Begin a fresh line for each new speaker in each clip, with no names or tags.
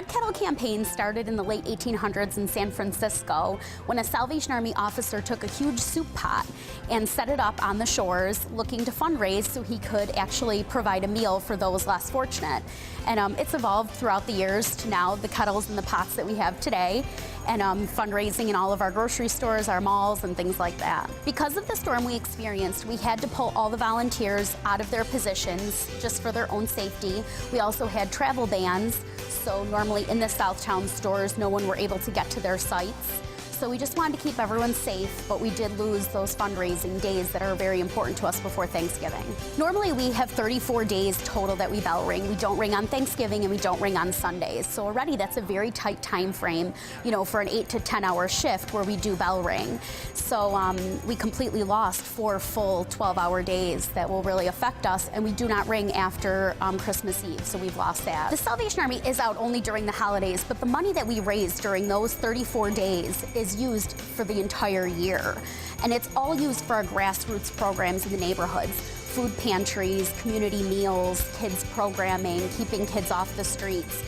Red Kettle campaign started in the late 1800s in San Francisco when a Salvation Army officer took a huge soup pot and set it up on the shores looking to fundraise so he could actually provide a meal for those less fortunate. And it's evolved throughout the years to now the kettles and the pots that we have today, and fundraising in all of our grocery stores, our malls, and things like that. Because of the storm we experienced, we had to pull all the volunteers out of their positions just for their own safety. We also had travel bans, so normally in the Southtown stores, no one were able to get to their sites. So we just wanted to keep everyone safe, but we did lose those fundraising days that are very important to us before Thanksgiving. Normally we have 34 days total that we bell ring. We don't ring on Thanksgiving and we don't ring on Sundays. So already that's a very tight time frame, you know, for an 8 to 10 hour shift where we do bell ring. So we completely lost 4 full 12-hour days that will really affect us, and we do not ring after Christmas Eve, so we've lost that. The Salvation Army is out only during the holidays, but the money that we raise during those 34 days is used for the entire year. And it's all used for our grassroots programs in the neighborhoods. Food pantries, community meals, kids programming, keeping kids off the streets.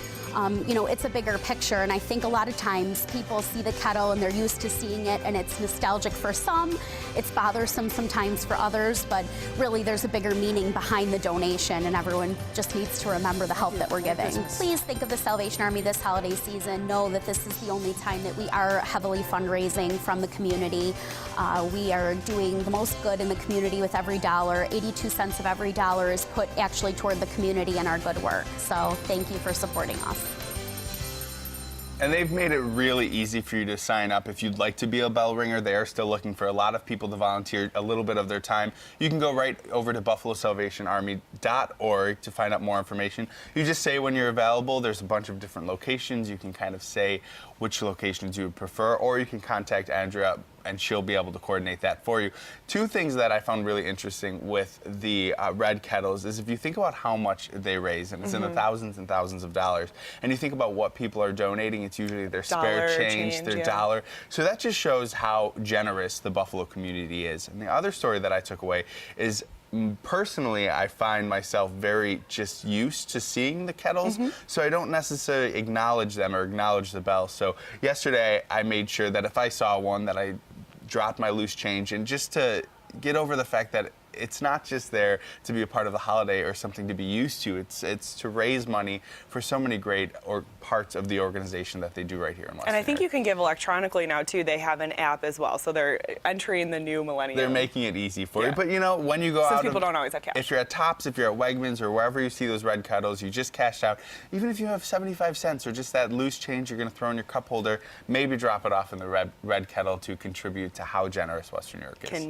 You know, it's a bigger picture, and I think a lot of times people see the kettle and they're used to seeing it, and it's nostalgic for some, it's bothersome sometimes for others, but really there's a bigger meaning behind the donation, and everyone just needs to remember the help that we're giving. Please think of the Salvation Army this holiday season. Know that this is the only time that we are heavily fundraising from the community. We are doing the most good in the community with every dollar. 82 cents of every dollar is put actually toward the community and our good work. So thank you for supporting us.
And they've made it really easy for you to sign up if you'd like to be a bell ringer. They are still looking for a lot of people to volunteer a little bit of their time. You can go right over to buffalosalvationarmy.org to find out more information. You just say when you're available. There's a bunch of different locations. You can kind of say which locations you would prefer, or you can contact Andrea and she'll be able to coordinate that for you. 2 things that I found really interesting with the red kettles is if you think about how much they raise, and it's in the thousands and thousands of dollars, and you think about what people are donating, it's usually their spare change, their dollar. So that just shows how generous the Buffalo community is. And the other story that I took away is personally, I find myself very just used to seeing the kettles, so I don't necessarily acknowledge them or acknowledge the bell. So yesterday, I made sure that if I saw one, that I dropped my loose change, and just to get over the fact that it's not just there to be a part of the holiday or something to be used to. It's to raise money for so many great parts of the organization that they do right here in Western.
And I think you can give electronically now too. They have an app as well, so they're entering the new millennium.
They're making it easy for you. But you know, when you go out,
people don't always have cash.
If you're at Tops, if you're at Wegmans, or wherever you see those red kettles, you just cashed out. Even if you have 75 cents or just that loose change you're going to throw in your cup holder, maybe drop it off in the red kettle to contribute to how generous Western New York is.